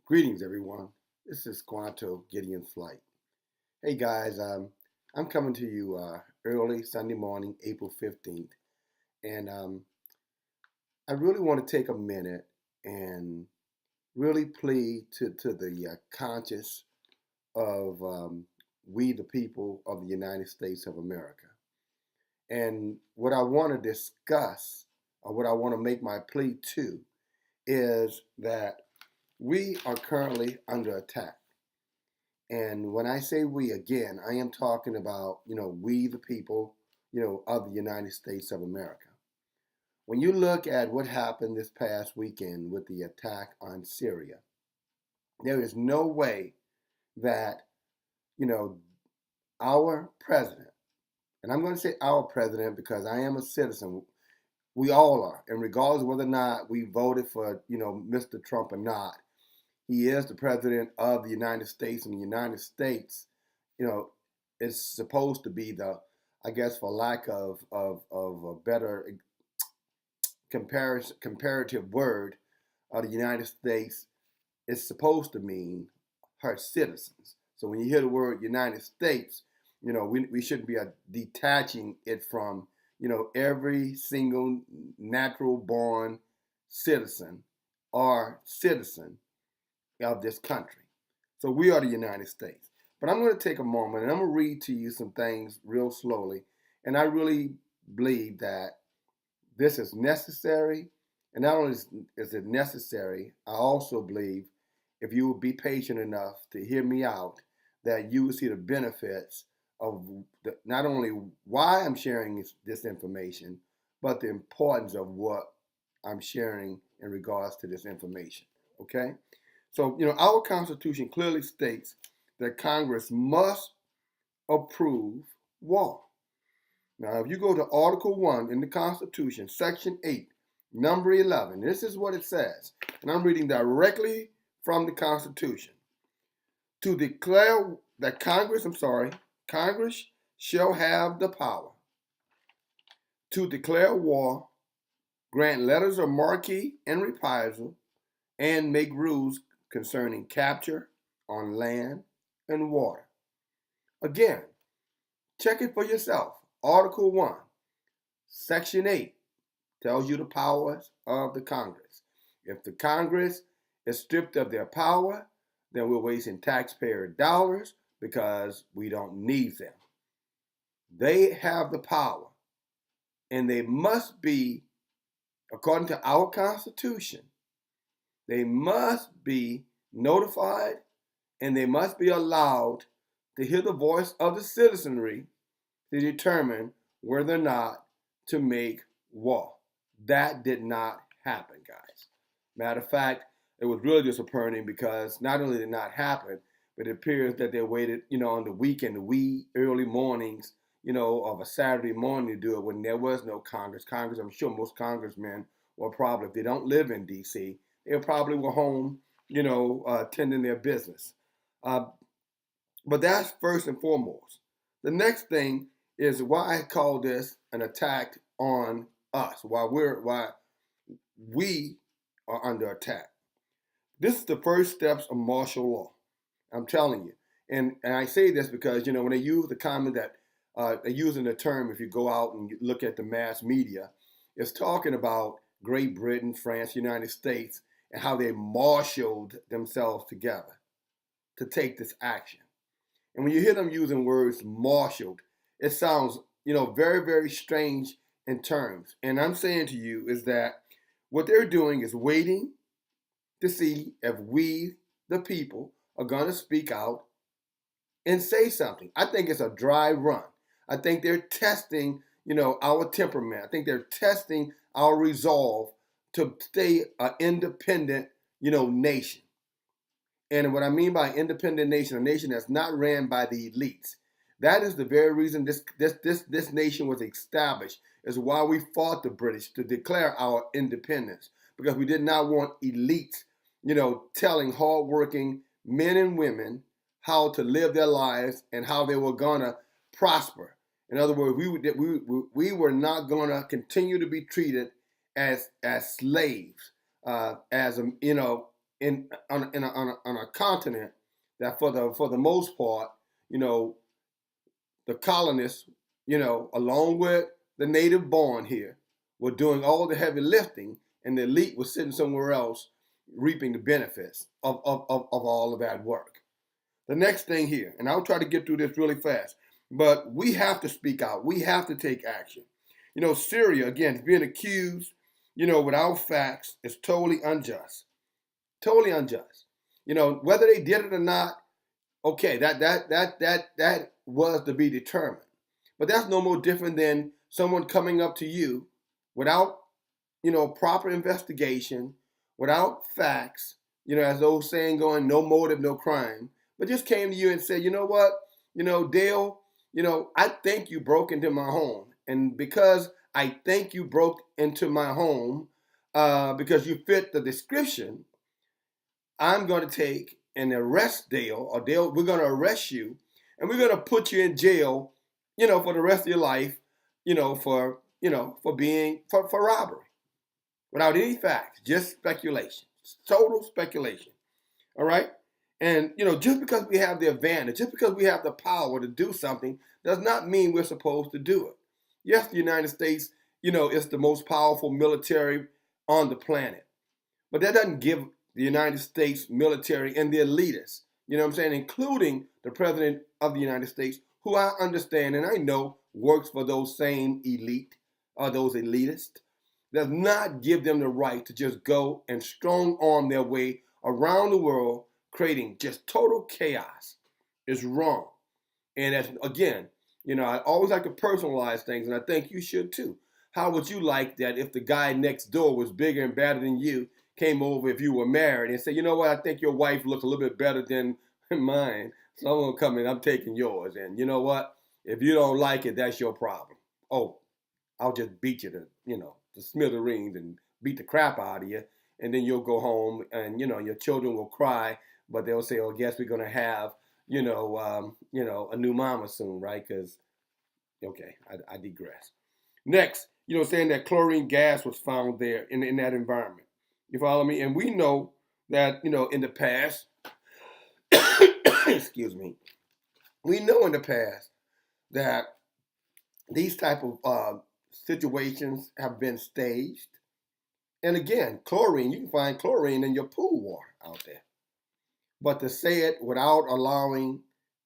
Greetings, everyone. This is Quanto Gideon Flight. Hey, guys, I'm coming to you early Sunday morning, April 15th, and I really want to take a minute and really plead to the conscience of we, the people of the United States of America. And what I want to discuss, or what I want to make my plea to, is that we are currently under attack. And when I say we, again, I am talking about, we the people, of the United States of America. When you look at what happened this past weekend with the attack on Syria, there is no way that, you know, our president, and I'm going to say our president because I am a citizen, we all are, and regardless of whether or not we voted for, Mr. Trump or not, he is the president of the United States, and the United States, you know, is supposed to be the, I guess, for lack of a better comparative word, the United States is supposed to mean her citizens. So when you hear the word United States, we shouldn't be detaching it from, every single natural born citizen or citizen of this country. So we are the United States. But I'm going to take a moment and I'm going to read to you some things real slowly. And I really believe that this is necessary. And not only is it necessary, I also believe if you would be patient enough to hear me out, that you will see the benefits of not only why I'm sharing this information, but the importance of what I'm sharing in regards to this information. Okay? So, our Constitution clearly states that Congress must approve war. Now, if you go to Article 1 in the Constitution, Section 8, number 11, this is what it says. And I'm reading directly from the Constitution. To declare that Congress shall have the power to declare war, grant letters of marque and reprisal, and make rules concerning capture on land and water. Again, check it for yourself. Article 1, Section 8 tells you the powers of the Congress. If the Congress is stripped of their power, then we're wasting taxpayer dollars because we don't need them. They have the power, and they must be, according to our Constitution, they must be notified and they must be allowed to hear the voice of the citizenry to determine whether or not to make war. That did not happen, guys. Matter of fact, it was really disappointing because not only did it not happen, but it appears that they waited, on the weekend, the wee early mornings, of a Saturday morning to do it when there was no Congress. Congress, I'm sure most congressmen were probably, if they don't live in D.C., they probably were home, attending their business. But that's first and foremost. The next thing is why I call this an attack on us, why we are under attack. This is the first steps of martial law. I'm telling you. And I say this because, when they use the comment that they're using the term, if you go out and you look at the mass media, it's talking about Great Britain, France, United States, and how they marshaled themselves together to take this action. And when you hear them using words marshaled, it sounds, very, very strange in terms. And I'm saying to you is that what they're doing is waiting to see if we, the people, are going to speak out and say something. I think it's a dry run. I think they're testing, our temperament. I think they're testing our resolve to stay an independent, nation. And what I mean by independent nation, a nation that's not ran by the elites. That is the very reason this nation was established, is why we fought the British to declare our independence, because we did not want elites, telling hardworking men and women how to live their lives and how they were gonna prosper. In other words, we were not gonna continue to be treated as slaves, as on a continent that for the most part, you know, the colonists, you know, along with the native born here, were doing all the heavy lifting, and the elite was sitting somewhere else reaping the benefits of all of that work. The next thing here, and I'll try to get through this really fast, but we have to speak out. We have to take action. You know, Syria, again, is being accused, you know, without facts, is totally unjust. Totally unjust. You know, whether they did it or not, okay, that was to be determined. But that's no more different than someone coming up to you without, you know, proper investigation, without facts, you know, as the old saying going, no motive, no crime, but just came to you and said, you know what, you know, Dale, you know, I think you broke into my home. And because I think you broke into my home, because you fit the description, I'm going to take and arrest Dale, or Dale, we're going to arrest you, and we're going to put you in jail, you know, for the rest of your life, for robbery, without any facts, just speculation, total speculation. All right, and you know, just because we have the advantage, just because we have the power to do something, does not mean we're supposed to do it. Yes, the United States, you know, is the most powerful military on the planet, but that doesn't give the United States military and the elitists, you know what I'm saying, including the President of the United States, who I understand and I know works for those same elite or those elitists, does not give them the right to just go and strong arm their way around the world, creating just total chaos. Is wrong. And as again, you know, I always like to personalize things, and I think you should too. How would you like that if the guy next door was bigger and badder than you, came over if you were married and said, you know what, I think your wife looks a little bit better than mine, so I'm gonna come in, I'm taking yours, and you know what? If you don't like it, that's your problem. Oh, I'll just beat you to smithereens and beat the crap out of you, and then you'll go home, and you know your children will cry, but they'll say, "Oh, I guess we're gonna have a new mama soon, right?" Because okay, I digress. Next, you know, saying that chlorine gas was found there in that environment. You follow me? And we know that you know in the past, excuse me, we know in the past that these type of situations have been staged. And again, chlorine, you can find chlorine in your pool water out there. But to say it without allowing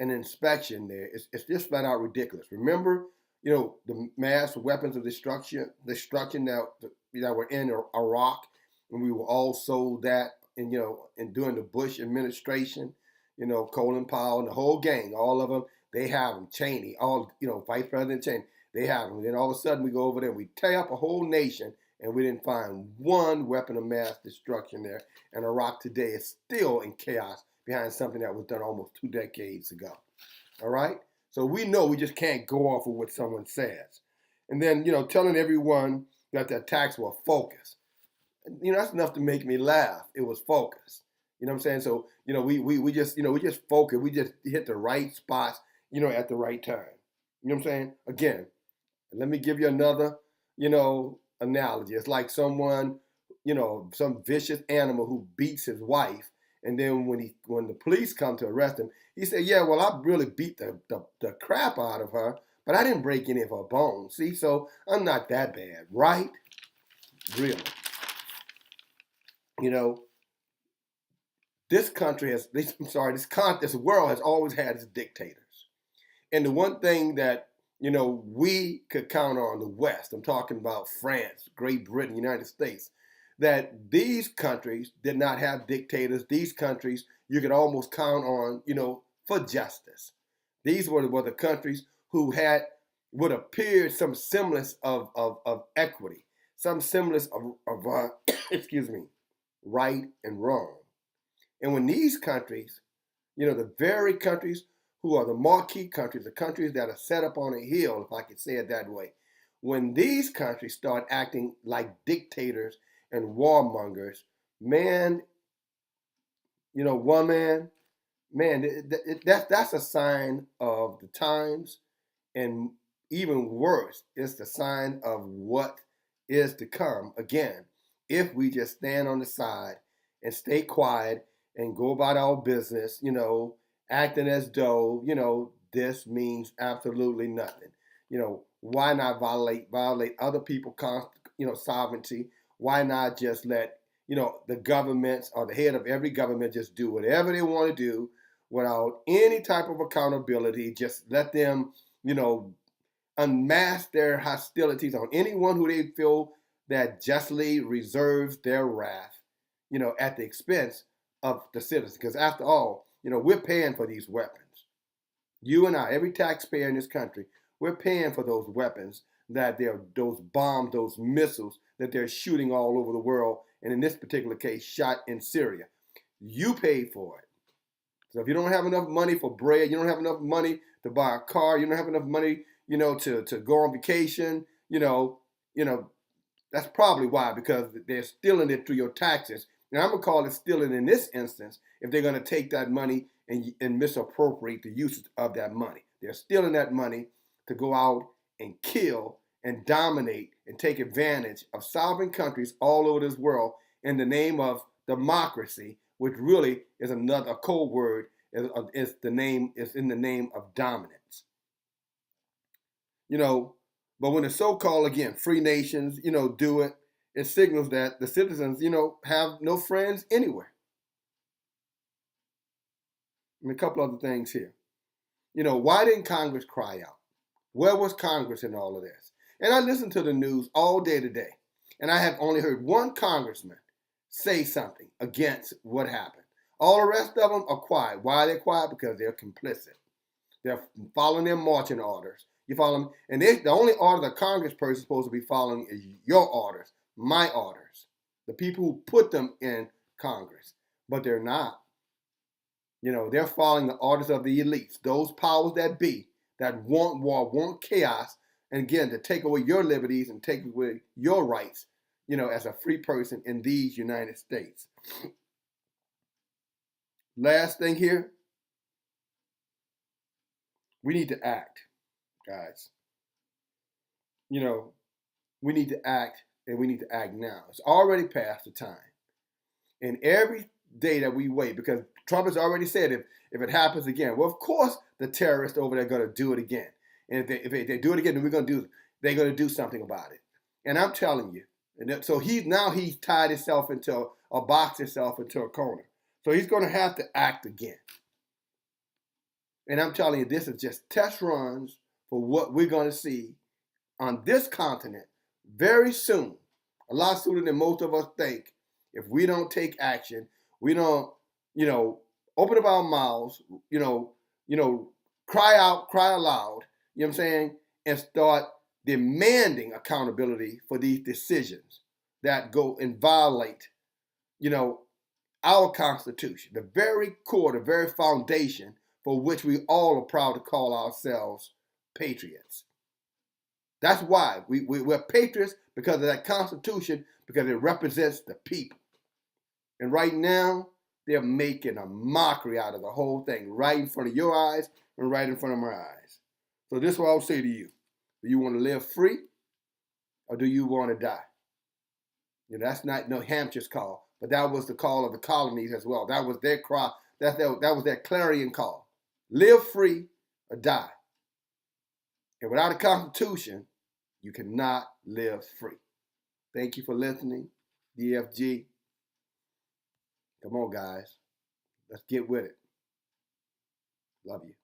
an inspection there, it's just flat out ridiculous. Remember, you know, the mass weapons of destruction that were in Iraq, and we were all sold that, and you know, and during the Bush administration, you know, Colin Powell and the whole gang, all of them, they have them. Cheney, all you know, Vice President Cheney, they have them. And then all of a sudden, we go over there, we tear up a whole nation, and we didn't find one weapon of mass destruction there. And Iraq today is still in chaos behind something that was done almost 2 decades ago. All right? So we know we just can't go off of what someone says. And then, you know, telling everyone that the attacks were focused. You know, that's enough to make me laugh. It was focused. You know what I'm saying? So, you know, we just focus. We just hit the right spots, you know, at the right time. You know what I'm saying? Again, let me give you another, you know, analogy. It's like someone, you know, some vicious animal who beats his wife, and then when the police come to arrest him, he said, "Yeah, well, I really beat the crap out of her, but I didn't break any of her bones. See, so I'm not that bad, right? Really, you know." This country has, this world has always had its dictators. And the one thing that, you know, we could count on the West, I'm talking about France, Great Britain, United States, that these countries did not have dictators. These countries you could almost count on, you know, for justice. These were the countries who had would appear some semblance of equity, some semblance of excuse me, right and wrong. And when these countries, you know, the very countries who are the marquee countries, the countries that are set up on a hill, if I could say it that way, when these countries start acting like dictators and warmongers, man, you know, that's a sign of the times, and even worse, it's the sign of what is to come. Again, if we just stand on the side and stay quiet and go about our business, acting as though, this means absolutely nothing. Why not violate other people's, sovereignty? Why not just let, the governments or the head of every government just do whatever they want to do without any type of accountability? Just let them, unmask their hostilities on anyone who they feel that justly reserves their wrath, at the expense of the citizens. Because after all, we're paying for these weapons. You and I, every taxpayer in this country, we're paying for those weapons, those bombs, those missiles that they're shooting all over the world, and in this particular case, shot in Syria. You paid for it. So if you don't have enough money for bread, you don't have enough money to buy a car, you don't have enough money, to go on vacation, that's probably why, because they're stealing it through your taxes. And I'm going to call it stealing in this instance if they're going to take that money and misappropriate the use of that money. They're stealing that money to go out and kill and dominate and take advantage of sovereign countries all over this world in the name of democracy, which really is a code word. Is in the name of dominance. But when the so-called, again, free nations, do it, it signals that the citizens, have no friends anywhere. And a couple other things here. Why didn't Congress cry out? Where was Congress in all of this? And I listened to the news all day today, and I have only heard one congressman say something against what happened. All the rest of them are quiet. Why are they quiet? Because they're complicit. They're following their marching orders. You follow them? And the only order the congressperson is supposed to be following is your orders, my orders, the people who put them in Congress. But they're not. They're following the orders of the elites, those powers that be, that want war, want chaos, and again, to take away your liberties and take away your rights, as a free person in these United States. Last thing here, we need to act, guys. We need to act, and we need to act now. It's already past the time. And every day that we wait, because Trump has already said if it happens again, well, of course the terrorists over there are going to do it again. And if they do it again, then they're going to do something about it. And I'm telling you, so he's tied himself into or boxed himself into a corner. So he's going to have to act again. And I'm telling you, this is just test runs for what we're going to see on this continent very soon, a lot sooner than most of us think. If we don't take action, we don't, open up our mouths, cry out, cry aloud, you know what I'm saying, and start demanding accountability for these decisions that go and violate, our Constitution, the very core, the very foundation for which we all are proud to call ourselves patriots. That's why we're patriots, because of that Constitution, because it represents the people. And right now, they're making a mockery out of the whole thing right in front of your eyes and right in front of my eyes. So this is what I'll say to you. Do you want to live free, or do you want to die? That's not New Hampshire's call, but that was the call of the colonies as well. That was their cry. That was their clarion call. Live free or die. And without a Constitution, you cannot live free. Thank you for listening. DFG. Come on, guys. Let's get with it. Love you.